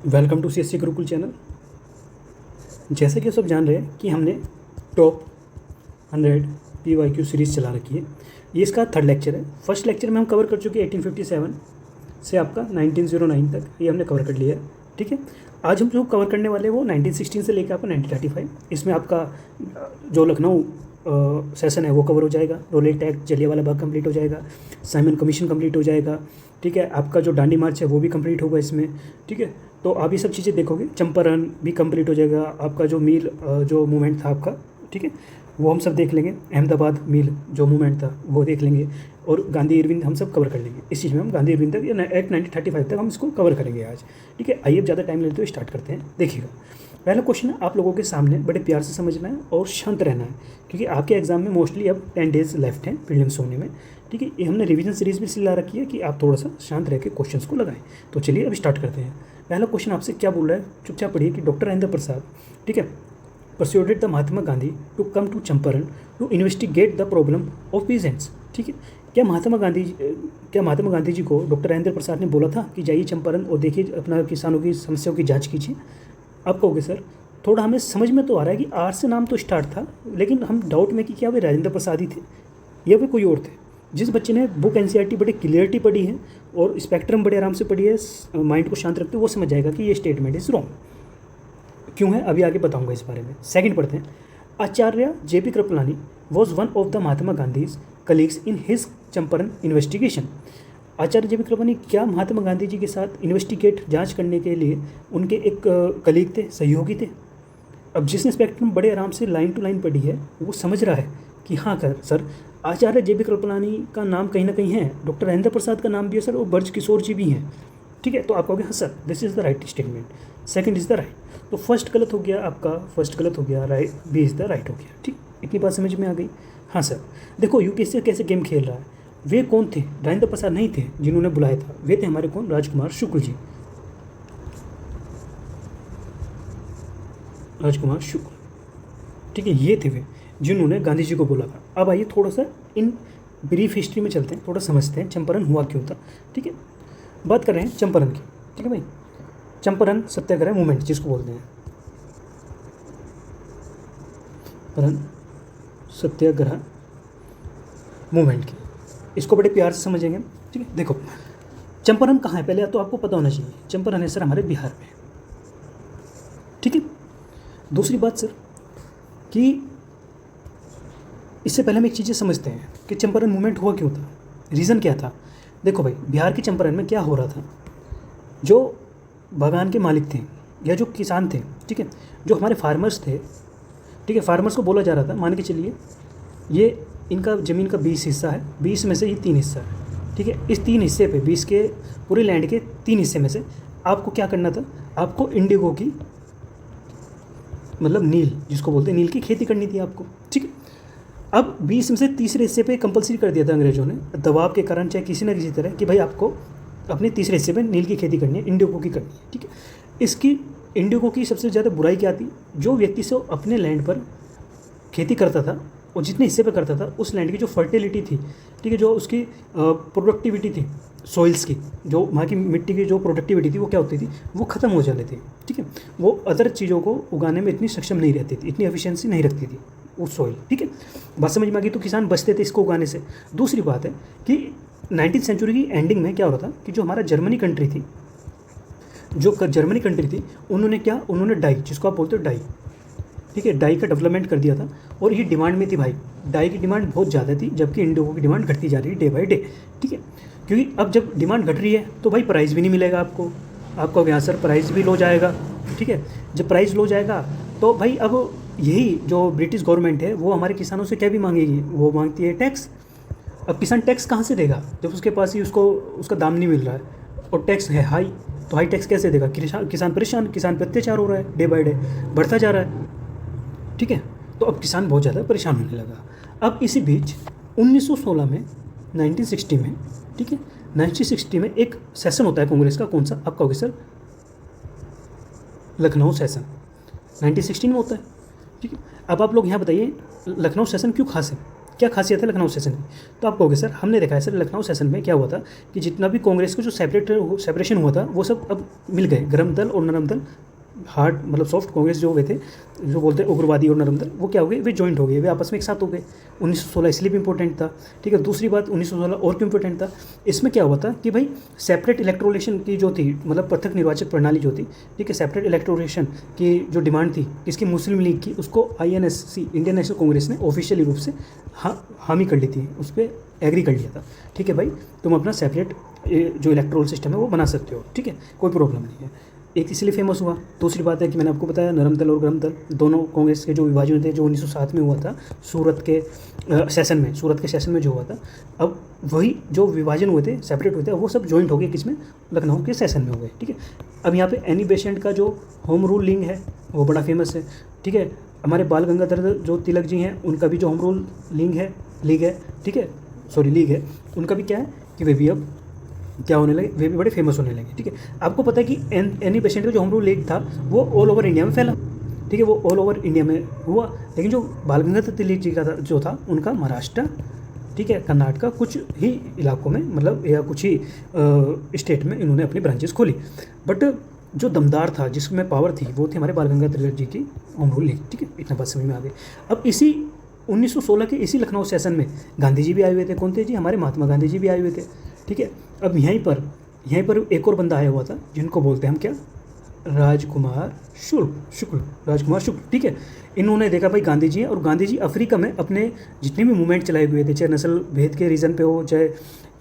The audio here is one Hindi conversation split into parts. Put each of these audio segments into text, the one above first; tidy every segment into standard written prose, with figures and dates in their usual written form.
Welcome to CSC Gurukul channel. जैसे कि सब जान रहे हैं कि हमने टॉप 100 PYQ सीरीज़ चला रखी है। ये इसका थर्ड लेक्चर है। फर्स्ट लेक्चर में हम कवर कर चुके हैं 1857 से आपका 1909 तक, ये हमने कवर कर लिया है। ठीक है, आज हम जो कवर करने वाले हैं वो 1916 से लेकर आपका 1935। इसमें आपका जो लखनऊ सेशन है वो कवर हो जाएगा, roulette act, Jallianwala Bagh complete हो जाएगा, साइमन कमीशन कंप्लीट हो जाएगा। ठीक है, आपका जो डांडी मार्च है वो भी कंप्लीट होगा इसमें। ठीक है, तो आप ये सब चीज़ें देखोगे। चंपारण भी कंप्लीट हो जाएगा, आपका जो मील जो मूवमेंट था आपका, ठीक है, वो हम सब देख लेंगे। अहमदाबाद मील जो मूवमेंट था वो देख लेंगे, और गांधी इरविन हम सब कवर कर लेंगे। इस चीज़ में हम गांधी इरविन तक या 1935 तक हम इसको कवर करेंगे आज। ठीक है, आइए अब ज़्यादा टाइम लेते हुए स्टार्ट करते हैं। देखिएगा, पहला क्वेश्चन है आप लोगों के सामने, बड़े प्यार से समझना है और शांत रहना है, क्योंकि आपके एग्जाम में मोस्टली अब 10 डेज लेफ्ट हैं प्रीलिम्स होने में। ठीक है, ये हमने रिवीजन सीरीज़ भी सिला रखी है कि आप थोड़ा सा शांत रह के क्वेश्चंस को लगाएं। तो चलिए अब स्टार्ट करते हैं। पहला क्वेश्चन आपसे क्या बोल रहा है, चुपचाप पढ़िए कि डॉक्टर राजेंद्र प्रसाद, ठीक है, persuaded the Mahatma Gandhi to come to Champaran to investigate the problem of peasants. ठीक है, क्या महात्मा गांधी जी को डॉक्टर राजेंद्र प्रसाद ने बोला था कि जाइए चंपारण और देखिए अपना किसानों की समस्याओं की जांच कीजिए? आप कहोगे सर थोड़ा हमें समझ में तो आ रहा है कि आर से नाम तो स्टार्ट था, लेकिन हम डाउट में कि क्या वे राजेंद्र प्रसाद ही थे या वे कोई और थे। जिस बच्चे ने बुक NCERT बड़ी क्लियरिटी पढ़ी है और स्पेक्ट्रम बड़े आराम से पढ़ी है, माइंड को शांत रखते, वो समझ जाएगा कि ये स्टेटमेंट इज़ रॉन्ग। क्यों है अभी आगे बताऊंगा इस बारे में। सेकंड पढ़ते हैं। आचार्य JP Kripalani was one of the Mahatma Gandhi's colleagues in his Champaran investigation. Acharya JP Kripalani क्या महात्मा गांधी जी के साथ इन्वेस्टिगेट जांच करने के लिए उनके एक कलीग थे, सहयोगी थे? अब जिसने स्पेक्ट्रम बड़े आराम से लाइन टू लाइन पढ़ी है वो समझ रहा है कि हाँ सर, आचार्य JP कृपलानी का नाम कहीं ना कहीं है, डॉक्टर राजेंद्र प्रसाद का नाम भी है सर, और ब्रज किशोर जी भी हैं। ठीक है, तो आप कहोगे हाँ sir, this is the right statement, second is the right. तो फर्स्ट गलत हो गया आपका, फर्स्ट गलत हो गया, right B is the right हो गया। ठीक, इतनी बात समझ में आ गई? हाँ सर। देखो UPSC कैसे गेम खेल रहा है। वे कौन थे? राजेंद्र प्रसाद नहीं थे जिन्होंने बुलाया था, वे थे हमारे कौन, राजकुमार शुक्ल जी, राजकुमार शुक्ल। ठीक है, ये थे वे जिन्होंने गांधी जी को बोला था। अब आइए थोड़ा सा इन ब्रीफ हिस्ट्री में चलते हैं, थोड़ा समझते हैं चंपारण हुआ क्यों था। ठीक है, बात कर रहे हैं चंपारण की। ठीक है भाई, चंपारण सत्याग्रह मूवमेंट जिसको बोलते हैं, चंपारण सत्याग्रह मूवमेंट की, इसको बड़े प्यार से समझेंगे। ठीक है, देखो चंपारण कहाँ है पहले तो आपको पता होना चाहिए। चंपारण है सर हमारे बिहार में। ठीक है, दूसरी बात सर कि इससे पहले हम एक चीज़ें समझते हैं कि चंपारण मूवमेंट हुआ क्यों था, रीज़न क्या था। देखो भाई, बिहार के चंपारण में क्या हो रहा था, जो बागान के मालिक थे या जो किसान थे, ठीक है, जो हमारे फार्मर्स थे, ठीक है, फार्मर्स को बोला जा रहा था, मान के चलिए ये इनका ज़मीन का 20 हिस्सा है, 20 में से ये 3 हिस्सा है। ठीक है, इस 3 हिस्से पे 20 के पूरे लैंड के 3 हिस्से में से आपको क्या करना था, आपको इंडिगो की, मतलब नील जिसको बोलते हैं, नील की खेती करनी थी आपको। ठीक है, अब 20 में से तीसरे हिस्से पे कंपलसरी कर दिया था अंग्रेजों ने, दबाव के कारण चाहे किसी ना किसी तरह कि भाई आपको अपने तीसरे हिस्से में नील की खेती करनी है, इंडिगो की करनी है। ठीक है, इसकी इंडिगो की सबसे ज़्यादा बुराई क्या थी, जो व्यक्ति से अपने लैंड पर खेती करता था और जितने हिस्से पे करता था उस लैंड की जो फर्टिलिटी थी, ठीक है, जो उसकी प्रोडक्टिविटी थी सॉइल्स की, जो वहाँ की मिट्टी की जो प्रोडक्टिविटी थी वो क्या होती थी, वो ख़त्म हो जाती थी। ठीक है, वो अदर चीज़ों को उगाने में इतनी सक्षम नहीं रहती थी, इतनी एफिशिएंसी नहीं रखती थी वो सॉइल। ठीक है, बात समझ में आ गई? तो किसान बचते थे इसको उगाने से। दूसरी बात है कि 19th सेंचुरी की एंडिंग में क्या हो रहा था कि जो हमारा जर्मनी कंट्री थी, उन्होंने डाई, जिसको आप बोलते हो डाई, ठीक है, डाई का डेवलपमेंट कर दिया था, और ये डिमांड में थी भाई, डाई की डिमांड बहुत ज़्यादा थी, जबकि इंडिगो की डिमांड घटती जा रही है डे बाय डे। ठीक है, क्योंकि अब जब डिमांड घट रही है तो भाई प्राइस भी नहीं मिलेगा आपको यहाँ सर प्राइस भी लो जाएगा। ठीक है, जब प्राइस लो जाएगा तो भाई अब यही जो ब्रिटिश गवर्नमेंट है वो हमारे किसानों से क्या भी मांगेगी, वो मांगती है टैक्स। अब किसान टैक्स कहाँ से देगा जब उसके पास ही उसका दाम नहीं मिल रहा है, और टैक्स है हाई, तो हाई टैक्स कैसे देगा? किसान परेशान, किसान पर अत्याचार हो रहा है, डे बाय डे बढ़ता जा रहा है। ठीक है, तो अब किसान बहुत ज़्यादा परेशान होने लगा। अब इसी बीच 1916 में, 1960 में, ठीक है, 1960 में एक सेशन होता है कांग्रेस का, कौन सा? आप कहोगे सर लखनऊ सेशन 1916 में होता है। ठीक है, अब आप लोग यहाँ बताइए लखनऊ सेशन क्यों खास है? क्या खासियत है लखनऊ सेशन की? तो आप कहोगे सर हमने देखा है सर लखनऊ सेशन में क्या हुआ था कि जितना भी कांग्रेस का जो सेपरेशन हुआ था वो सब अब मिल गए, गरम दल और नरम दल, हार्ड मतलब सॉफ्ट कांग्रेस जो हुए थे, जो बोलते हैं उग्रवादी और नरम दल, वो क्या हो गए, वे जॉइंट हो गए, वे आपस में एक साथ हो गए। 1916 इसलिए भी इंपॉर्टेंट था, ठीक है। दूसरी बात 1916 और क्यों इंपॉर्टेंट था, इसमें क्या हुआ था कि भाई सेपरेट इलेक्ट्रोलेशन की जो थी, मतलब पृथक निर्वाचक प्रणाली जो थी, ठीक है, सेपरेट इलेक्ट्रोलेशन की जो डिमांड थी किसकी, मुस्लिम लीग की, उसको INSC इंडियन नेशनल कांग्रेस ने ऑफिशियली रूप से हामी कर ली थी, उस पर एग्री कर लिया था, ठीक है भाई, तुम अपना सेपरेट जो इलेक्ट्रोल सिस्टम है वो बना सकते हो, ठीक है, कोई प्रॉब्लम नहीं है। एक इसलिए फेमस हुआ। दूसरी बात है कि मैंने आपको बताया नरम दल और गरम दल दोनों कांग्रेस के जो विभाजन थे, जो 1907 में हुआ था सूरत के सेशन में जो हुआ था, अब वही जो विभाजन हुए थे, सेपरेट हुए थे, वो सब जॉइंट हो गए किसमें, लखनऊ के सेशन में हो गए, ठीक है। अब यहाँ पे एनी बेसेंट का जो होम रूल लीग है वो बड़ा फेमस है, ठीक है। हमारे बाल गंगाधर जो तिलक जी हैं उनका भी जो होम रूल लीग है, ठीक है, लीग है, उनका भी क्या है कि वे भी अब क्या होने लगे, वे भी बड़े फेमस होने लगे, ठीक है। आपको पता है कि एनी बेसेंट का जो होम रूल लीग था वो ऑल ओवर इंडिया में फैला, ठीक है, वो ऑल ओवर इंडिया में हुआ, लेकिन जो बाल गंगाधर तिलक जी का जो था उनका महाराष्ट्र, ठीक है, कर्नाटक कुछ ही इलाकों में, मतलब या कुछ ही स्टेट में इन्होंने अपनी ब्रांचेस खोली, बट जो दमदार था, जिसमें पावर थी, वो थी हमारे बाल गंगाधर तिलक जी की होम रूल लीग, ठीक है। इतना बात समझ में आ गई। अब इसी 1916 के इसी लखनऊ सेशन में गांधी जी भी आए हुए थे। कौन थे जी, हमारे महात्मा गांधी जी भी आए हुए थे, ठीक है। अब यहीं पर एक और बंदा आया हुआ था जिनको बोलते हैं हम क्या, राजकुमार शुक्ल, ठीक है। इन्होंने देखा भाई गांधी जी हैं, और गांधी जी अफ्रीका में अपने जितने भी मूवमेंट चलाए हुए थे, चाहे नस्ल भेद के रीज़न पे हो, चाहे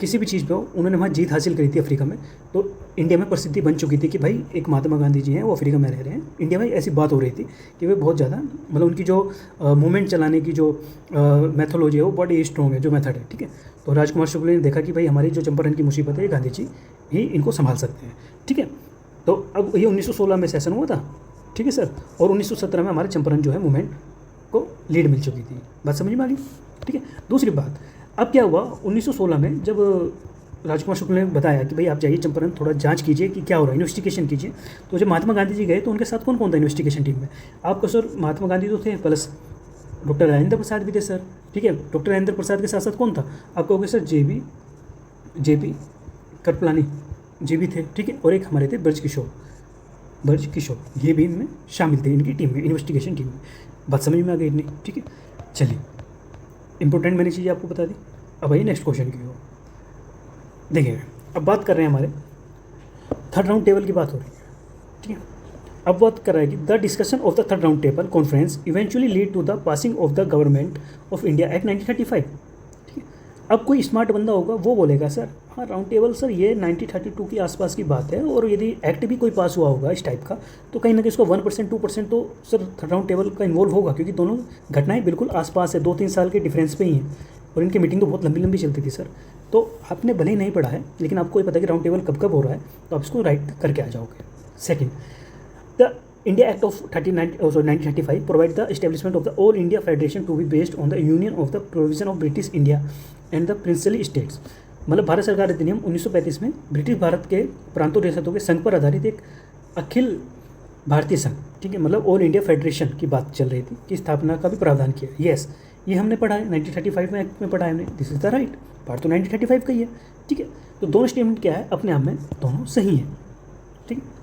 किसी भी चीज़ पे हो, उन्होंने वहाँ जीत हासिल करी थी अफ्रीका में। तो इंडिया में प्रसिद्धि बन चुकी थी कि भाई एक महात्मा गांधी जी हैं, वो अफ्रीका में रह रहे हैं। इंडिया में ऐसी बात हो रही थी कि वे बहुत ज़्यादा, मतलब उनकी जो मूवमेंट चलाने की जो मैथोलॉजी है वो बड़ी स्ट्रॉन्ग है, जो मेथड है, ठीक है। तो राजकुमार शुक्ल ने देखा कि भाई हमारी जो चंपारण की मुसीबत है, ये गांधी जी ही इनको संभाल सकते हैं, ठीक है। तो अब ये 1916 में सेशन हुआ था, ठीक है सर, और 1917 में हमारे चंपारण जो है मूवमेंट को लीड मिल चुकी थी। बात समझ में आ गई, ठीक है। दूसरी बात, अब क्या हुआ 1916 में, जब राजकुमार शुक्ल ने बताया कि भाई आप जाइए चंपारण, थोड़ा जांच कीजिए कि क्या हो रहा है, इन्वेस्टिगेशन कीजिए। तो जब महात्मा गांधी जी गए तो उनके साथ कौन कौन था इन्वेस्टिगेशन टीम में? आपका सर महात्मा गांधी तो थे, प्लस डॉक्टर राजेंद्र प्रसाद भी थे सर, ठीक है। डॉक्टर राजेंद्र प्रसाद के साथ साथ कौन था? आप कहोगे सर जे बी कृपलानी जी भी थे, ठीक है। और एक हमारे थे ब्रज किशोर, ये भी इनमें शामिल थे, इनकी टीम में, इन्वेस्टिगेशन टीम में। बात समझ में आ गई इतनी, ठीक है। चलिए, इंपॉर्टेंट मैंने चीज़ें आपको बता दी। अब आइए नेक्स्ट क्वेश्चन की ओर। देखिए, अब बात कर रहे हैं हमारे थर्ड राउंड टेबल की बात हो रही है, ठीक है। अब बात कर रहा है कि the discussion of the third round table conference eventually lead to the passing of the Government of India Act 1935, ठीक है। अब कोई स्मार्ट बंदा होगा वो बोलेगा सर हाँ राउंड टेबल सर ये 1932 के आसपास की बात है, और यदि एक्ट भी कोई पास हुआ होगा इस टाइप का तो कहीं ना कहीं उसका 1% 2% तो सर थर्ड राउंड टेबल का इन्वॉल्व होगा, क्योंकि दोनों घटनाएं बिल्कुल आसपास है, 2-3 साल के डिफरेंस पे ही हैं, और इनकी मीटिंग तो बहुत लंबी लंबी चलती थी सर। तो आपने भले ही नहीं पढ़ा है, लेकिन आपको ये पता है कि राउंड टेबल कब कब हो रहा है, तो आप इसको राइट करके आ जाओगे। Second, the India Act of 1935 provide the establishment of the All India Federation to be based on the union of the provision of British India and the princely states। मतलब भारत सरकार अधिनियम 1935 में ब्रिटिश भारत के प्रांतों रियासतों के संघ पर आधारित एक अखिल भारतीय संघ, ठीक है, मतलब ऑल इंडिया फेडरेशन की बात चल रही थी, की स्थापना का भी प्रावधान किया। यस, ये हमने पढ़ा है 1935 में, एक्ट में पढ़ा है हमने, this is the right part, तो 1935 का ही है, ठीक है। तो दोनों स्टेटमेंट क्या है, अपने आप में दोनों सही हैं, ठीक है।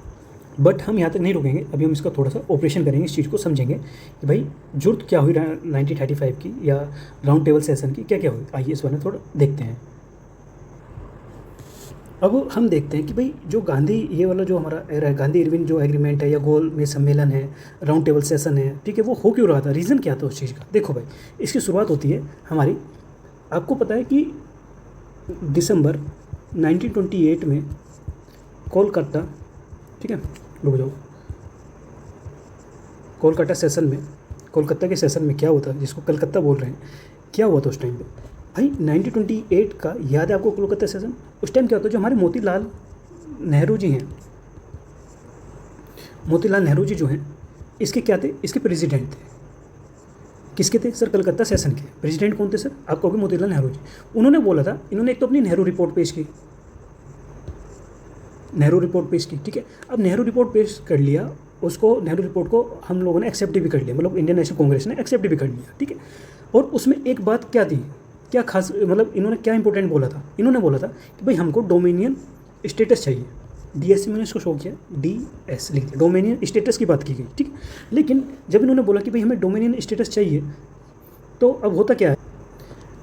बट हम यहाँ तक नहीं रुकेंगे, अभी हम इसका थोड़ा सा ऑपरेशन करेंगे, इस चीज़ को समझेंगे कि भाई जरूरत क्या हुई 1935 की या राउंड टेबल सेशन की क्या क्या हुई। आइए इस बारे में थोड़ा देखते हैं। अब हम देखते हैं कि भाई जो गांधी ये वाला जो हमारा गांधी इरविन जो एग्रीमेंट है या गोल में सम्मेलन है, राउंड टेबल सेशन है, ठीक है, वो हो क्यों रहा था, रीज़न क्या था उस चीज़ का। देखो भाई, इसकी शुरुआत होती है हमारी, आपको पता है कि दिसंबर 1928 में कोलकाता, ठीक है, रुक जाओ, कोलकाता के सेशन में क्या हुआ था, जिसको कलकत्ता बोल रहे हैं, क्या हुआ था उस टाइम पे भाई 1928 का, याद है आपको कोलकाता सेशन? उस टाइम क्या होता है, जो हमारे मोतीलाल नेहरू जी हैं, मोतीलाल नेहरू जी जो हैं, इसके क्या थे, इसके प्रेसिडेंट थे। किसके थे सर? कलकत्ता सेशन के प्रेसिडेंट कौन थे सर? आप कहोगे मोतीलाल नेहरू जी। उन्होंने बोला था, इन्होंने एक तो अपनी नेहरू रिपोर्ट पेश की, ठीक है। अब नेहरू रिपोर्ट पेश कर लिया, उसको नेहरू रिपोर्ट को हम लोगों ने एक्सेप्ट भी कर लिया, मतलब इंडियन नेशनल कांग्रेस ने एक्सेप्ट भी कर लिया, ठीक है। और उसमें एक बात क्या थी, क्या खास, मतलब इन्होंने क्या इंपॉर्टेंट बोला था, इन्होंने बोला था कि भाई हमको डोमिनियन स्टेटस चाहिए। डीएस मैंने इसको शो किया, डीएस लिख दिया, डोमिनियन स्टेटस की बात की गई, ठीक। लेकिन जब इन्होंने बोला कि भाई हमें डोमिनियन स्टेटस चाहिए, तो अब होता क्या है,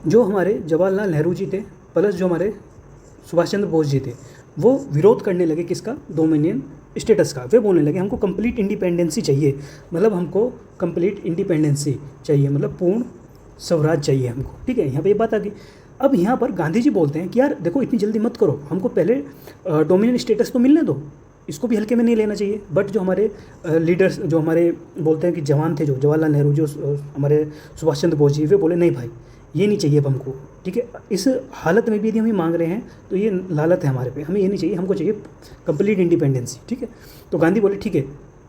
जो हमारे जवाहरलाल नेहरू जी थे प्लस जो हमारे सुभाष चंद्र बोस जी थे, वो विरोध करने लगे किसका, डोमिनियन स्टेटस का। वे बोलने लगे हमको कंप्लीट इंडिपेंडेंसी चाहिए, मतलब हमको कंप्लीट इंडिपेंडेंसी चाहिए, मतलब पूर्ण स्वराज चाहिए हमको, ठीक है। यहाँ पे ये बात आ गई। अब यहाँ पर गांधी जी बोलते हैं कि यार देखो इतनी जल्दी मत करो, हमको पहले डोमिनियन स्टेटस तो मिलने दो, इसको भी हल्के में नहीं लेना चाहिए। बट जो हमारे लीडर्स, जो हमारे बोलते हैं कि जवान थे, जो जवाहरलाल नेहरू, जो हमारे सुभाष चंद्र बोस जी, वे बोले नहीं भाई ये नहीं चाहिए अब हमको, ठीक है। इस हालत में भी यदि हम मांग रहे हैं तो ये लालत है हमारे पे, हमें ये नहीं चाहिए, हमको चाहिए कंप्लीट इंडिपेंडेंसी, ठीक है। तो गांधी बोले ठीक है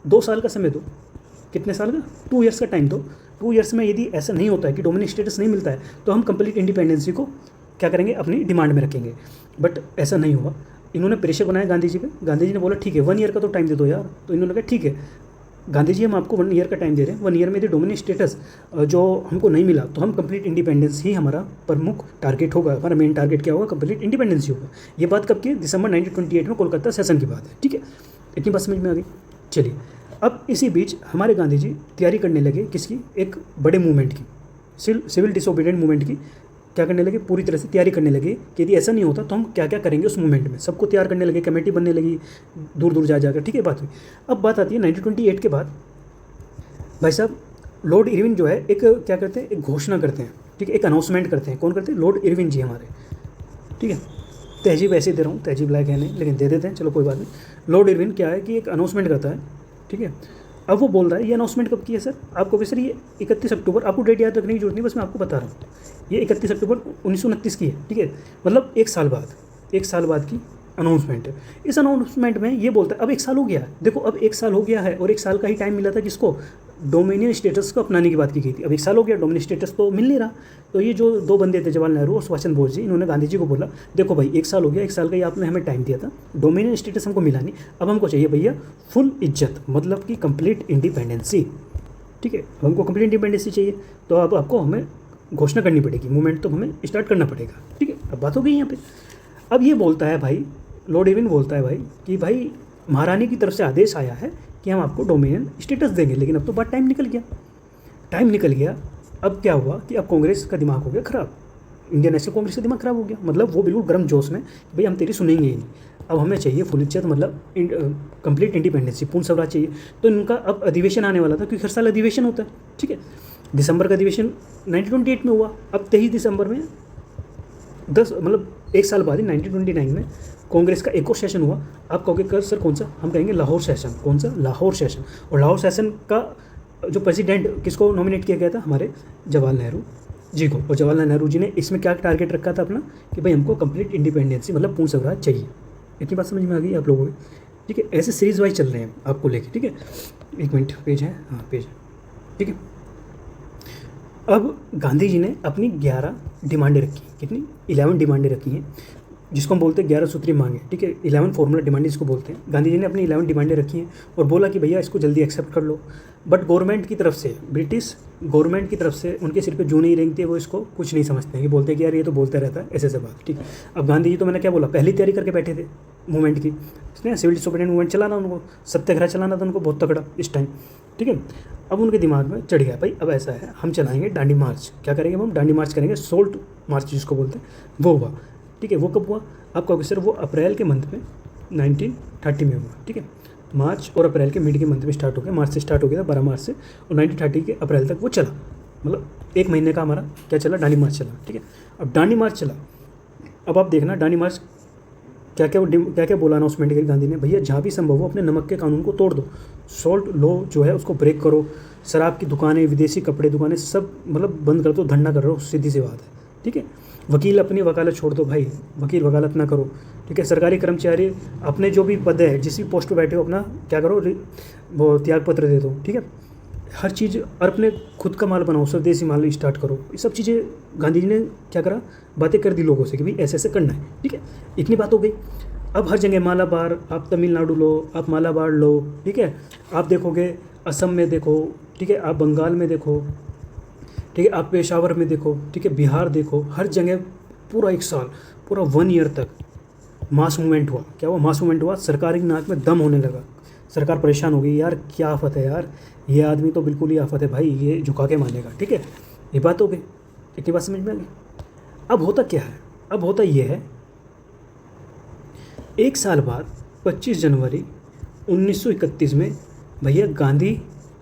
2 साल का समय दो, कितने साल का, 2 ईयर्स का टाइम दो। 2 ईयर्स में यदि ऐसा नहीं होता है कि डोमिनियन स्टेटस नहीं मिलता है तो हम कंप्लीट इंडिपेंडेंसी को क्या करेंगे, अपनी डिमांड में रखेंगे। बट ऐसा नहीं हुआ, इन्होंने प्रेशर बनाया गांधी जी पे। गांधी जी ने बोला ठीक है 1 ईयर का तो टाइम दे दो यार। तो इन्होंने कहा ठीक है गांधी जी हम आपको 1 ईयर का टाइम दे रहे हैं, 1 ईयर में यदि डोमिनियन स्टेटस जो हमको नहीं मिला तो हम कंप्लीट इंडिपेंडेंस ही हमारा प्रमुख टारगेट होगा, हमारा मेन टारगेट क्या होगा, कंप्लीट इंडिपेंडेंसी होगा। ये बात कब की है, दिसंबर 1928 में कोलकाता सेशन की बात है, ठीक है। इतनी बात समझ में आ गई। चलिए अब इसी बीच हमारे गांधी जी तैयारी करने लगे किसकी, एक बड़े मूवमेंट की, सिविल डिसोबीडियंट मूवमेंट की। क्या करने लगे, पूरी तरह से तैयारी करने लगे कि यदि ऐसा नहीं होता तो हम क्या क्या करेंगे उस मूवमेंट में। सबको तैयार करने लगे, कमेटी बनने लगी दूर दूर जा जाकर, ठीक है। बात हुई। अब बात आती है 1928 के बाद, भाई साहब लॉर्ड इरविन जो है एक क्या करते हैं, एक घोषणा करते हैं, ठीक है, एक अनाउंसमेंट करते हैं। कौन करते हैं, लॉर्ड इरविन जी हमारे, ठीक है। तहजीब ऐसे दे रहा हूँ, तहजीब लायक है नहीं लेकिन दे देते हैं, चलो कोई बात नहीं। लॉर्ड इरविन क्या है कि एक अनाउंसमेंट करता है, ठीक है। अब वो बोल रहा है, ये अनाउंसमेंट कब की है सर, आपको भी सर ये 31 अक्टूबर, आपको डेट याद रखने की जरूरत नहीं, बस मैं आपको बता रहा हूँ। ये 31 अक्टूबर 1929 की है, ठीक है। मतलब 1 साल बाद, 1 साल बाद की अनाउंसमेंट है। इस अनाउंसमेंट में ये बोलता है अब 1 साल हो गया है, देखो अब 1 साल हो गया है और 1 साल का ही टाइम मिला था किसको, डोमिनियन स्टेटस को अपनाने की बात की गई थी। अब 1 साल हो गया, डोमिनियन स्टेटस तो मिल नहीं रहा। तो ये जो 2 बंदे थे जवाहरलाल नेहरू और सुभाष चंद्र बोस जी, इन्होंने गांधी जी को बोला देखो भाई 1 साल हो गया, 1 साल का ही आपने हमें टाइम दिया था, डोमिनियन स्टेटस हमको मिला नहीं, अब हमको चाहिए भैया फुल इज्जत, मतलब कि कंप्लीट इंडिपेंडेंसी, ठीक है। अब हमको कंप्लीट इंडिपेंडेंसी चाहिए, तो अब आपको हमें घोषणा करनी पड़ेगी, मूवमेंट तो हमें स्टार्ट करना पड़ेगा, ठीक है। अब बात हो गई यहाँ पे। अब ये बोलता है भाई, लॉर्ड इरविन बोलता है भाई कि भाई महारानी की तरफ से आदेश आया है कि हम आपको डोमिनियन स्टेटस देंगे, लेकिन अब तो बात टाइम निकल गया, टाइम निकल गया। अब क्या हुआ कि अब कांग्रेस का दिमाग हो गया ख़राब, इंडियन नेशनल कांग्रेस का दिमाग ख़राब हो गया, मतलब वो बिल्कुल गर्म जोश में भाई हम तेरी सुनेंगे ही नहीं, अब हमें चाहिए फुल इज्जत, मतलब कंप्लीट इंडिपेंडेंसी, पूर्ण स्वराज चाहिए। तो इनका अब अधिवेशन आने वाला था, क्योंकि हर साल अधिवेशन होता है, ठीक है। दिसंबर का अधिवेशन 1928 में हुआ। अब 23 दिसंबर में 1 साल बाद ही 1929 में कांग्रेस का एक और सेशन हुआ। आप कहोगे कर सर कौन सा, हम कहेंगे लाहौर सेशन। कौन सा, लाहौर सेशन। और लाहौर सेशन का जो प्रेसिडेंट किसको नॉमिनेट किया गया था, हमारे जवाहरलाल नेहरू जी को। और जवाहरलाल नेहरू जी ने इसमें क्या टारगेट रखा था अपना, कि भाई हमको कंप्लीट इंडिपेंडेंसी, मतलब पूर्ण स्वराज चाहिए। इतनी बात समझ में आ गई आप लोगों को, ठीक है। ऐसे सीरीज वाइज चल रहे हैं आपको लेके, ठीक है। 1 मिनट, पेज है, हाँ पेज है, ठीक है। अब गांधी जी ने अपनी 11 डिमांडें रखी, कितनी, 11 डिमांडें रखी हैं, जिसको हम बोलते हैं 11 सूत्री मांगे, ठीक है। 11 फॉर्मूला डिमांड इसको बोलते हैं। गांधी जी ने अपनी 11 डिमांडें रखी हैं और बोला कि भैया इसको जल्दी एक्सेप्ट कर लो। बट गवर्नमेंट की तरफ से, ब्रिटिश गवर्नमेंट की तरफ से उनके सिर पे जू नहीं रेंगती है, वो इसको कुछ नहीं समझते हैं, कि बोलते हैं कि यार ये तो बोलता रहता है ऐसे बात, ठीक है। अब गांधी जी तो मैंने क्या बोला, पहली तैयारी करके बैठे थे मूवमेंट की, इसने सिविल डिसोबीडिएंट मूवमेंट चलाना, उनको सत्याग्रह चलाना था उनको बहुत तगड़ा इस टाइम, ठीक है। अब उनके दिमाग में चढ़ गया भाई अब ऐसा है, हम चलाएंगे दांडी मार्च। क्या करेंगे हम, दांडी मार्च करेंगे, सोल्ट मार्च जिसको बोलते हैं, वो हुआ, ठीक है। वो कब हुआ, आप कहोगे सर वो अप्रैल के मंथ में 1930 में हुआ, ठीक है। मार्च और अप्रैल के मिड के मंथ में स्टार्ट हो गया, मार्च से स्टार्ट हो गया था, 12 मार्च से, और 1930 के अप्रैल तक वो चला, मतलब 1 महीने का हमारा क्या चला, दांडी मार्च चला, ठीक है। अब दांडी मार्च चला, अब आप देखना दांडी मार्च क्या क्या बोला अनाउंसमेंट करी गांधी ने, भैया जहाँ भी संभव हो अपने नमक के कानून को तोड़ दो, सॉल्ट लॉ जो है उसको ब्रेक करो, शराब की दुकानें, विदेशी कपड़े दुकानें सब मतलब बंद कर दो, धंधा कर रहे हो, सीधी सी बात है, ठीक है। वकील अपनी वकालत छोड़ दो भाई, वकील वकालत ना करो, ठीक है। सरकारी कर्मचारी अपने जो भी पद है, जिस भी पोस्ट पर बैठे हो, अपना क्या करो, वो त्याग पत्र दे दो, ठीक है। हर चीज़, और अपने खुद का माल बनाओ, स्वदेशी माल स्टार्ट करो। ये सब चीज़ें गांधी जी ने क्या करा, बातें कर दी लोगों से कि भाई ऐसे ऐसे करना है, ठीक है। इतनी बात हो गई। अब हर जगह मालाबार, आप तमिलनाडु लो, आप मालाबार लो, ठीक है। आप देखोगे असम में देखो, ठीक है, आप बंगाल में देखो, ठीक है। आप पेशावर में देखो, ठीक है, बिहार देखो, हर जगह पूरा 1 साल, पूरा 1 ईयर तक मास मूवमेंट हुआ। क्या हुआ? मास मूवमेंट हुआ। सरकार की नाक में दम होने लगा, सरकार परेशान हो गई, यार क्या आफत है यार, ये आदमी तो बिल्कुल ही आफत है भाई, ये झुका के मानेगा। ठीक है, ये बात हो गई, इतनी बात समझ में आ गई। अब होता क्या है? अब होता ये है, 1 साल बाद 25 जनवरी 1931 में भैया गांधी,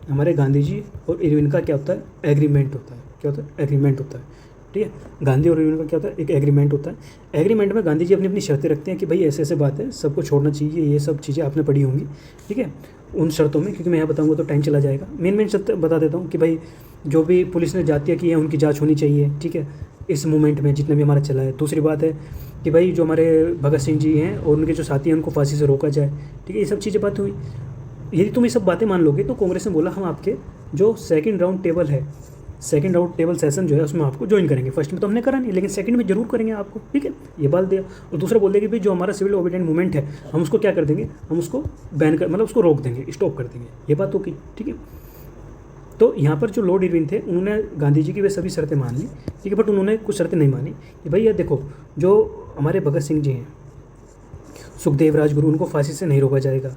हमारे गांधी जी और इरविन का क्या होता है? एग्रीमेंट होता है। क्या होता है? एग्रीमेंट होता है। ठीक है, गांधी और इरविन का क्या होता है? एक एग्रीमेंट होता है। एग्रीमेंट में गांधी जी अपनी अपनी शर्तें रखते हैं कि भाई ऐसे ऐसे बात है, सबको छोड़ना चाहिए, ये सब चीज़ें आपने पढ़ी होंगी। ठीक है, उन शर्तों में, क्योंकि मैं यहाँ बताऊँगा तो टाइम चला जाएगा, मेन शर्त बता देता हूँ कि भाई जो भी पुलिस ने जातियाँ की हैं उनकी जाँच होनी चाहिए। ठीक है, इस मूवमेंट में जितना भी हमारा चला है। दूसरी बात है कि भाई जो हमारे भगत सिंह जी हैं और उनके जो साथी हैं उनको फांसी से रोका जाए। ठीक है, ये सब चीज़ें बात हुई। यदि तुम ये सब बातें मान लोगे तो कांग्रेस ने बोला हम आपके जो सेकंड राउंड टेबल है, सेकंड राउंड टेबल सेशन जो है उसमें आपको ज्वाइन करेंगे। फर्स्ट में तो हमने करा नहीं, लेकिन सेकंड में जरूर करेंगे आपको। ठीक है, ये बात दिया। और दूसरा बोल देंगे भाई जो हमारा सिविल ओबीडिएंट मूवमेंट है हम उसको क्या कर देंगे, हम उसको बैन कर, मतलब उसको रोक देंगे, स्टॉप कर देंगे। ये बात होगी। ठीक है, तो यहाँ पर जो लॉर्ड इरविन थे उन्होंने गांधी जी की वे सभी शर्तें मान ली। ठीक है, बट उन्होंने कुछ शर्तें नहीं मानी कि भाई ये देखो, जो हमारे भगत सिंह जी हैं, सुखदेव राजगुरु, उनको फांसी से नहीं रोका जाएगा।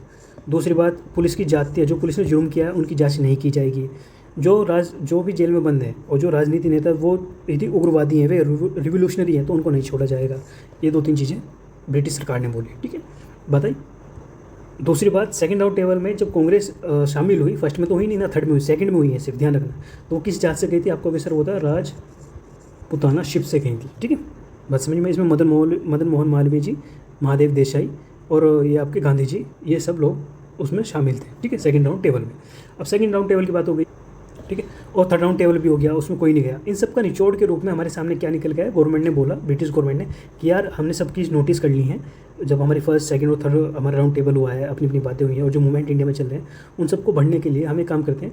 दूसरी बात, पुलिस की जाति है, जो पुलिस ने जुर्म किया है उनकी जांच नहीं की जाएगी। जो भी जेल में बंद है और जो राजनीति नेता वो यदि उग्रवादी हैं, वे रिवोल्यूशनरी हैं, तो उनको नहीं छोड़ा जाएगा। ये 2-3 चीज़ें ब्रिटिश सरकार ने बोली। ठीक है, बताइए। दूसरी बात, सेकंड राउंड टेबल में जब कांग्रेस शामिल हुई, फर्स्ट में तो हुई नहीं ना, थर्ड में हुई, सेकंड में हुई है, सिर्फ ध्यान रखना। तो वो किस जात से गई थी? आपको अवसर होता है राजपुताना शिप से गई थी। ठीक है, बात समझ में। इसमें मदन मोहन मालवीय जी, महादेव देसाई और ये आपके गांधी जी, ये सब लोग उसमें शामिल थे। ठीक है, सेकंड राउंड टेबल में। अब सेकंड राउंड टेबल की बात हो गई। ठीक है, और थर्ड राउंड टेबल भी हो गया, उसमें कोई नहीं गया। इन सब का निचोड़ के रूप में हमारे सामने क्या निकल गया है? गवर्नमेंट ने बोला, ब्रिटिश गवर्नमेंट ने, कि यार हमने सब चीज़ नोटिस कर ली हैं, जब हमारी फर्स्ट सेकंड और थर्ड हमारा राउंड टेबल हुआ है, अपनी अपनी बातें हुई हैं, और जो मूवमेंट इंडिया में चल रहे हैं उन सबको बढ़ने के लिए हम एक काम करते हैं,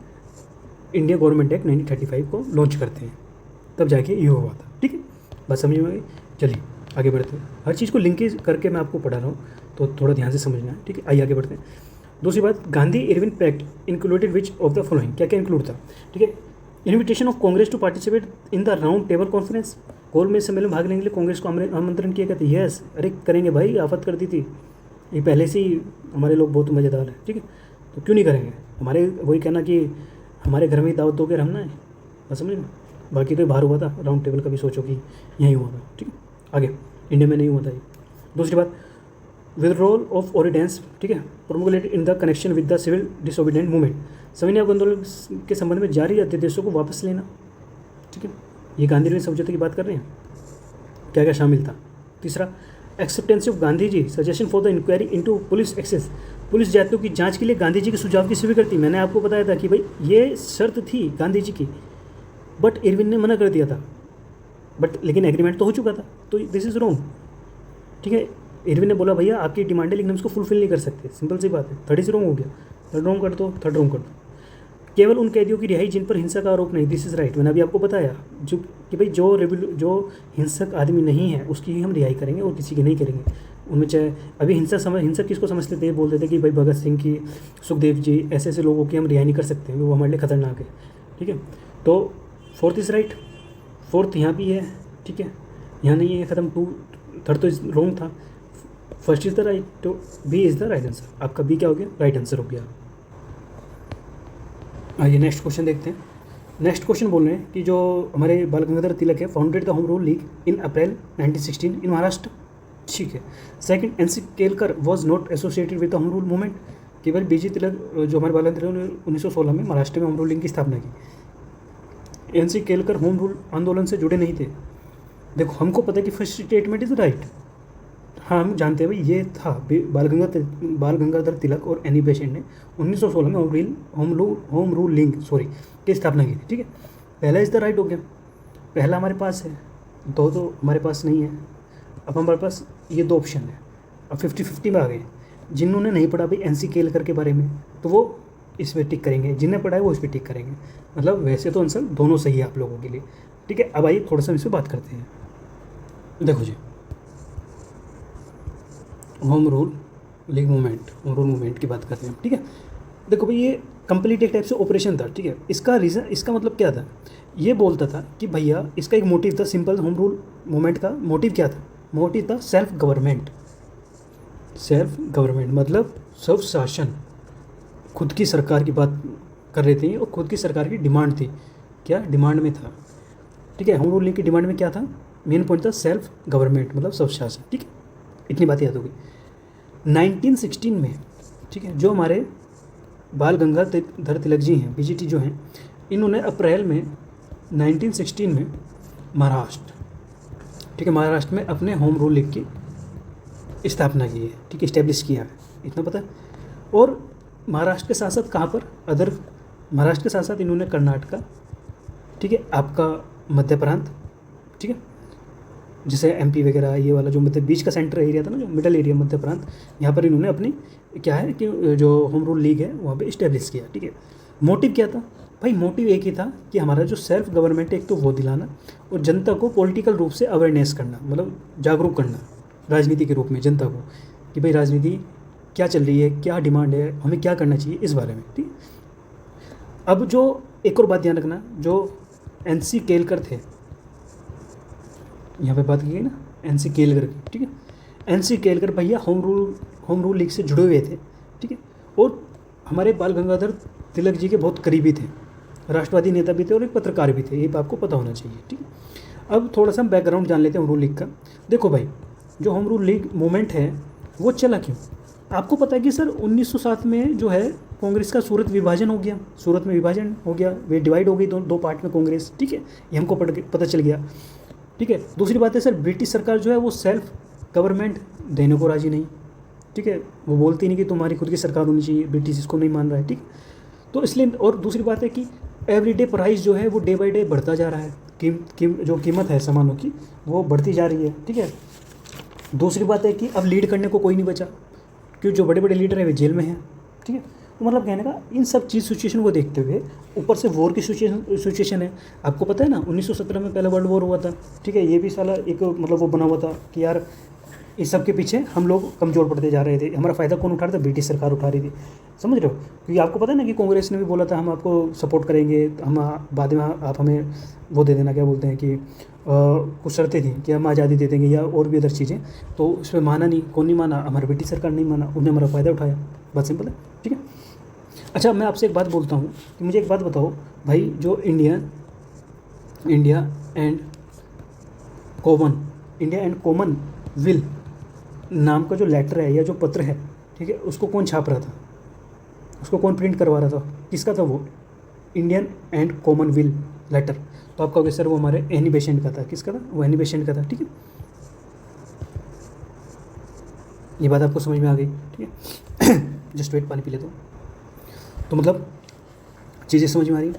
इंडिया गवर्नमेंट एक्ट 1935 को लॉन्च करते हैं। तब जाके ये हुआ था। ठीक है, बस समझ में आ गई। चलिए आगे बढ़ते हैं। हर चीज़ को लिंकेज करके मैं आपको पढ़ा रहा हूँ, तो थोड़ा ध्यान से समझना है। ठीक है, आइए आगे बढ़ते हैं। दूसरी बात, Gandhi Irwin pact included which of the following? क्या क्या इंक्लूड था? ठीक है, invitation of Congress to participate in the round table conference, गोलमेज सम्मेलन में भाग लेने के लिए कांग्रेस को आमंत्रण किया गया था। यस, अरे करेंगे भाई, आफत कर दी थी, ये पहले से ही हमारे लोग बहुत मज़ेदार हैं। ठीक है, तो क्यों नहीं करेंगे? हमारे वही कहना कि हमारे घर में ही दावत दोगे, रहना है, बस समझ में। बाकी तो बाहर हुआ था राउंड टेबल का भी, सोचो कि यहीं हुआ था। ठीक है, आगे इंडिया में नहीं हुआ था ये। दूसरी बात, विथड्रॉल ऑफ ऑर्डिनेंस, ठीक है, promulgated in the connection with the civil disobedient movement, सविनय आंदोलन के संबंध में जारी अध्यादेशों को वापस लेना। ठीक है, ये गांधी ने समझौते की बात कर रहे हैं, क्या क्या शामिल था। तीसरा, acceptance of Gandhi ji suggestion for the inquiry into police excess, police जातियों की जांच के लिए गांधी जी के सुझाव की स्वीकृति। मैंने आपको बताया था कि भाई ये शर्त थी गांधी जी की, बट इरविन ने मना कर दिया था, बट लेकिन एग्रीमेंट तो हो चुका था, तो दिस इज़ रॉन्ग। ठीक है, इरविन ने बोला भैया आपकी डिमांड है लेकिन हम इसको फुलफिल नहीं कर सकते, सिंपल सी बात है। थर्ड इज रॉन्ग हो गया, थर्ड रॉन्ग कर दो, थर्ड रॉन्ग कर दो। केवल उन कैदियों की रिहाई जिन पर हिंसा का आरोप नहीं, दिस इज़ राइट। मैंने अभी आपको बताया जो कि भाई जो हिंसक आदमी नहीं है उसकी ही हम रिहाई करेंगे और किसी की नहीं करेंगे। उनमें चाहे अभी हिंसक किसको समझ लेते हैं, बोल देते हैं कि भाई भगत सिंह की, सुखदेव जी, ऐसे ऐसे लोगों की हम रिहाई नहीं कर सकते, वो हमारे लिए खतरनाक है। ठीक है, तो फोर्थ इज़ राइट, फोर्थ यहाँ भी है। ठीक है, यहाँ नहीं है, ख़त्म। टू थर्ड तो रॉन्ग था, फर्स्ट इज़ द राइट, तो B is the right answer. आपका बी क्या हो गया? राइट आंसर हो गया। आइए नेक्स्ट क्वेश्चन देखते हैं। नेक्स्ट क्वेश्चन बोल रहे हैं कि जो हमारे बाल गंगाधर तिलक है, founded the home rule league in April 1916 in Maharashtra. ठीक है। Second, NC Kelkar was not associated with the home rule movement. केवल बीजी तिलक जो हमारे बाल गंगाधर ने 1916 में महाराष्ट्र में होम रूल लीग की स्थापना की। एनसी केलकर होम रूल आंदोलन से जुड़े नहीं थे। देखो हमको पता है कि फर्स्ट स्टेटमेंट इज राइट, हाँ हम जानते हैं भाई ये था बाल गंगाधर तिलक और एनी बेसेंट ने 1916 में होम रूल लीग की स्थापना की थी। ठीक है, पहला इज़ द राइट हो गया, पहला हमारे पास है, दो तो हमारे पास नहीं है। अब हमारे पास ये दो ऑप्शन है, अब 50-50 में आ गए। जिन्होंने नहीं पढ़ा भाई एनसी केलकर के बारे में तो वो इस पर टिक करेंगे, जिन्हें पढ़ा है वो इस पर टिक करेंगे। मतलब वैसे तो आंसर दोनों सही है आप लोगों के लिए। ठीक है, अब आइए थोड़ा सा इस पर बात करते हैं। देखो जी, होम रूल मूवमेंट की बात करते हैं। ठीक है, देखो भाई ये कंप्लीट एक टाइप से ऑपरेशन था। ठीक है, इसका रीज़न, इसका मतलब क्या था ये बोलता था कि भैया इसका एक मोटिव था, सिंपल होम रूल मूवमेंट का मोटिव क्या था? मोटिव था सेल्फ गवर्नमेंट। सेल्फ गवर्नमेंट मतलब स्व शासन, खुद की सरकार की बात कर रहे थे और खुद की सरकार की डिमांड थी। क्या डिमांड में था? ठीक है, होम रूल लीग की डिमांड में क्या था? मेन पॉइंट था सेल्फ गवर्नमेंट मतलब स्व शासन। ठीक है, इतनी बात याद होगी। 1916 में, ठीक है, जो हमारे बाल गंगाधर तिलक जी हैं, बीजीटी जो हैं, इन्होंने अप्रैल में 1916 में महाराष्ट्र, ठीक है, महाराष्ट्र में अपने होम रूल लीग की स्थापना की है। ठीक है, इस्टेब्लिश किया है, इतना पता है। और महाराष्ट्र के साथ साथ कहाँ पर अदर, महाराष्ट्र के साथ साथ इन्होंने कर्नाटका, ठीक है, आपका मध्य प्रांत, ठीक है, जैसे एमपी वगैरह, ये वाला जो मतलब बीच का सेंटर एरिया था ना, जो मिडल एरिया मध्य प्रांत, यहाँ पर इन्होंने अपनी क्या है कि जो होम रूल लीग है वहाँ पे इस्टेब्लिश किया। ठीक है, मोटिव क्या था भाई? मोटिव एक ही था कि हमारा जो सेल्फ गवर्नमेंट है एक तो वो दिलाना, और जनता को पॉलिटिकल रूप से अवेयरनेस करना, मतलब जागरूक करना राजनीति के रूप में जनता को, कि भाई राजनीति क्या चल रही है, क्या डिमांड है, हमें क्या करना चाहिए इस बारे में। ठीक, अब जो एक और बात ध्यान रखना, जो एनसी केलकर थे, यहाँ पे बात की गई ना एनसी केलकर की, ठीक है, एनसी केलकर भैया होम रूल लीग से जुड़े हुए थे। ठीक है, और हमारे बाल गंगाधर तिलक जी के बहुत करीबी थे, राष्ट्रवादी नेता भी थे और एक पत्रकार भी थे, ये आपको पता होना चाहिए। ठीक है, अब थोड़ा सा हम बैकग्राउंड जान लेते हैं होम रूल लीग का। देखो भाई, जो होम रूल लीग मूवमेंट है वो चला क्यों? आपको पता है कि सर 1907 में जो है कांग्रेस का सूरत विभाजन हो गया, सूरत में विभाजन हो गया, वे डिवाइड हो गई दो पार्ट में कांग्रेस। ठीक है, ये हमको पता चल गया। ठीक है, दूसरी बात है सर, ब्रिटिश सरकार जो है वो सेल्फ गवर्नमेंट देने को राजी नहीं। ठीक है, वो बोलती नहीं कि तुम्हारी खुद की सरकार होनी चाहिए, ब्रिटिश इसको नहीं मान रहा है। ठीक, तो इसलिए, और दूसरी बात है कि एवरीडे प्राइस जो है वो डे बाई डे बढ़ता जा रहा है, जो कीमत है सामानों की वो बढ़ती जा रही है। ठीक है, दूसरी बात है कि अब लीड करने को कोई नहीं बचा, क्योंकि जो बड़े बड़े लीडर हैं वे जेल में हैं। ठीक है, तो मतलब कहने का इन सब चीज़ सिचुएशन को देखते हुए, ऊपर से वॉर की सिचुएशन है। आपको पता है ना 1917 में पहला वर्ल्ड वॉर हुआ था। ठीक है, ये भी साला एक मतलब वो बना हुआ था कि यार इस सब के पीछे हम लोग कमज़ोर पड़ते जा रहे थे, हमारा फ़ायदा कौन उठा रहा था? ब्रिटिश सरकार उठा रही थी। समझ रहे हो? क्योंकि आपको पता है ना कि कांग्रेस ने भी बोला था हम आपको सपोर्ट करेंगे, हम बाद में आप हमें वो दे देना, क्या बोलते हैं कि कुछ शर्तें थी कि हम आज़ादी दे देंगे या और भी अदर चीज़ें, तो उस पर माना नहीं। कौन नहीं माना? हमारा ब्रिटिश सरकार नहीं माना, उन्होंने हमारा फ़ायदा उठाया। बात सिंपल है। ठीक है, अच्छा मैं आपसे एक बात बोलता हूँ कि मुझे एक बात बताओ भाई, जो इंडिया एंड कॉमन विल नाम का जो लेटर है या जो पत्र है, ठीक है, उसको कौन छाप रहा था? उसको कौन प्रिंट करवा रहा था? किसका था वो? Indian and common will later. तो आप कहोगे सर वो हमारे एनी बेसेंट का था। किसका था? वो एनी बेसेंट का था। ठीक है, ये बात आपको समझ में आ गई? ठीक है, जस्ट वेट, पानी पी लेता हूँ। तो मतलब चीज़ें समझ में आ रही।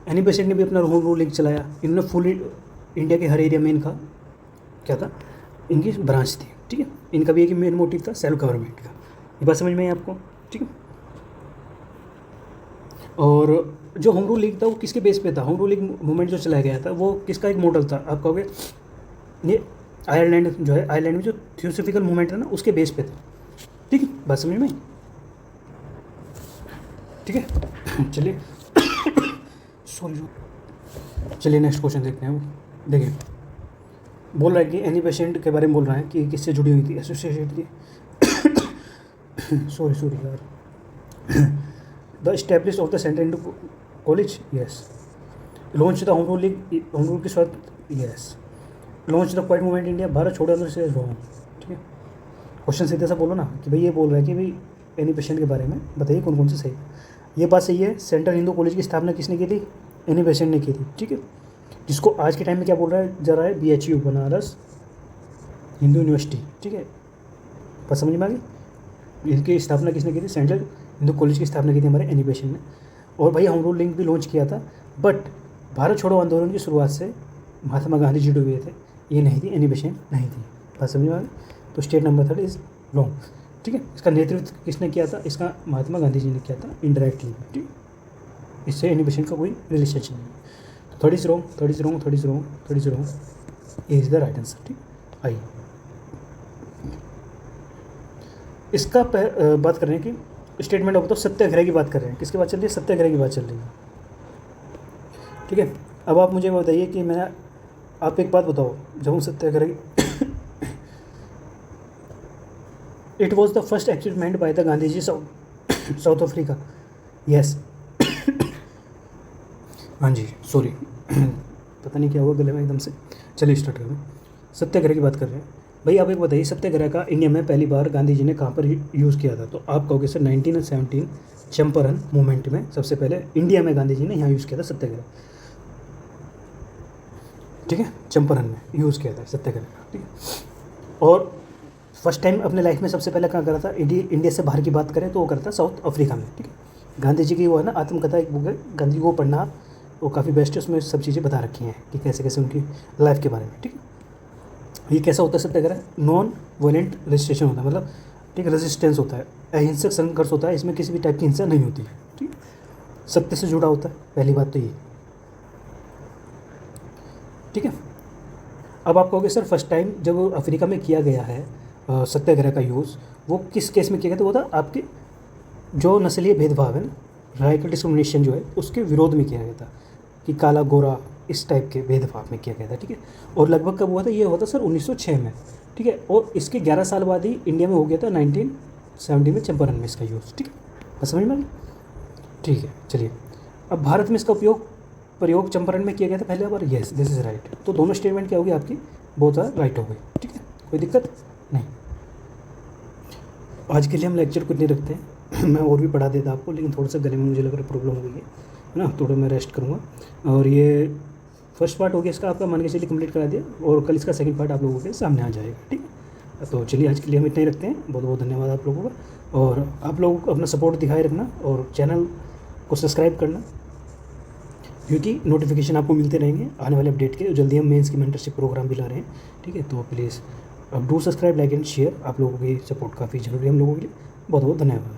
एनी बेसेंट ने भी अपना होम रूल लीग चलाया, इन्होंने फुल इंडिया के हर एरिया में इनका क्या था, इनकी ब्रांच थी। ठीक है, इनका भी एक मेन मोटिव था सेल्फ गवर्नमेंट का। ये बात समझ में आई आपको? ठीक है, और जो होम रूल लीग था वो किसके बेस पे था? होम रूल लीग मूवमेंट जो चलाया गया था वो किसका एक मॉडल था? आप कहोगे ये आयरलैंड जो है, आयरलैंड में जो थियोसॉफिकल मूवमेंट है ना उसके बेस पे था। ठीक है, बात समझ में आई? ठीक है, चलिए सॉरी, चलिए नेक्स्ट क्वेश्चन देखते हैं। वो देखिए, बोल रहा है कि एनी पेशेंट के बारे में बोल रहा है कि किससे जुड़ी हुई थी, एसोसिएटेड थी। सॉरी यार, the establish of the centre Indo college, yes. Launch the home rule league, home rule की शुरुआत, yes. Launch the quite movement India, Bharat छोड़ो आंदोलन से रॉन्ग। ठीक है, क्वेश्चन सीधे सा बोलो ना कि भाई ये बोल रहा है कि भाई एनी पेशेंट के बारे में बताइए कौन कौन से सही। ये बात सही है। सेंट्रल हिंदू कॉलेज की स्थापना किसने की थी? एनी बेसेंट ने की थी। ठीक है, जिसको आज के टाइम में क्या बोल रहा है जा रहा है, BHU बनारस हिंदू यूनिवर्सिटी। ठीक है, बात समझ में आ गई? इनकी स्थापना किसने की थी? सेंट्रल हिंदू कॉलेज की स्थापना की थी हमारे एनी बेसेंट ने। और भाई होम रूल लिंक भी लॉन्च किया था, बट भारत छोड़ो आंदोलन की शुरुआत से महात्मा गांधी जुड़े हुए थे, ये नहीं थी, एनी बेसेंट नहीं थी। बात समझ में आ गई? तो स्टेट नंबर 3 इज रॉन्ग। ठीक है, इसका नेतृत्व किसने किया था? इसका महात्मा गांधी जी ने किया था इनडायरेक्टली। ठीक, इससे एनी बेसेंट का कोई रिलेशनशिप नहीं है। तो third is wrong, is the right answer. ठीक, आई इसका बात कर रहे हैं कि स्टेटमेंट ऑफ द सत्याग्रह की बात कर रहे हैं। किसकी बात चल रही है? सत्याग्रह की बात चल रही है। ठीक है, अब आप मुझे बताइए कि मैं, आप एक बात बताओ, जब हम satyagraha, it was the first achievement by the Gandhi ji South Africa. Yes. हाँ जी, सॉरी, पता नहीं क्या हुआ गले में एकदम से। चलिए स्टार्ट करें। सत्याग्रह की बात कर रहे हैं भाई। आप एक बताइए, सत्याग्रह का इंडिया में पहली बार गांधी जी ने कहाँ पर यूज़ किया था? तो आप कहोगे सर 1917 चंपारण मूवमेंट में सबसे पहले इंडिया में गांधी जी ने यहाँ यूज़ किया था सत्याग्रह। ठीक है, चंपारण में यूज़ किया था सत्याग्रह। ठीक है, और फर्स्ट टाइम अपने लाइफ में सबसे पहले कहाँ करा था? इंडिया से बाहर की बात करें तो वो करा था साउथ अफ्रीका में। ठीक है, गांधी जी की वो है ना आत्मकथा, एक बुक है, गांधी जी को पढ़ना वो काफ़ी बेस्ट है, उसमें सब चीज़ें बता रखी हैं कि कैसे कैसे उनकी लाइफ के बारे में। ठीक है, ये कैसा होता है सत्याग्रह? नॉन वायलेंट रजिस्ट्रेशन होता है, मतलब ठीक रेजिस्टेंस होता है, अहिंसक संघर्ष होता है, इसमें किसी भी टाइप की हिंसा नहीं होती है। ठीक है, सत्य से जुड़ा होता है, पहली बात तो ये। ठीक है, अब आप कहोगे सर फर्स्ट टाइम जब अफ्रीका में किया गया है सत्याग्रह का यूज़, वो किस केस में किया गया था? वो था आपके जो नस्लीय भेदभाव है ना, राइकल डिस्क्रिमिनेशन जो है, उसके विरोध में किया गया था, कि काला गोरा इस टाइप के भेदभाव में किया गया था। ठीक है, और लगभग कब हुआ था? ये हुआ था सर 1906 में। ठीक है, और इसके 11 साल बाद ही इंडिया में हो गया था 1970 में चंपारण में इसका यूज़। ठीक है, बस समझ में आ गई? ठीक है, चलिए, अब भारत में इसका प्रयोग चंपारण में किया गया था पहले बार। Yes, this is right. तो दोनों स्टेटमेंट क्या होगी आपकी? बोथ आर राइट हो गई। ठीक है, कोई दिक्कत नहीं। आज के लिए हम लेक्चर कुछ नहीं रखते हैं। मैं और भी पढ़ा देता आपको, लेकिन थोड़ा सा गले में मुझे लग रहा है प्रॉब्लम हो गई है ना, थोड़ा मैं रेस्ट करूँगा। और ये फर्स्ट पार्ट हो गया इसका आपका, मान के चलिए कंप्लीट करा दिया, और कल इसका सेकंड पार्ट आप लोगों के सामने आ जाएगा। ठीक है, तो चलिए आज के लिए हम इतना ही रखते हैं। बहुत बहुत धन्यवाद आप लोगों का, और आप लोग अपना सपोर्ट दिखाए रखना, और चैनल को सब्सक्राइब करना, क्योंकि नोटिफिकेशन आपको मिलते रहेंगे आने वाले अपडेट के। जल्दी हम मेंस की मेंटरशिप प्रोग्राम भी ला रहे हैं। ठीक है, तो प्लीज़ अब do subscribe, like and share. आप लोगों की सपोर्ट काफ़ी ज़रूरी है हम लोगों के लिए। बहुत बहुत धन्यवाद।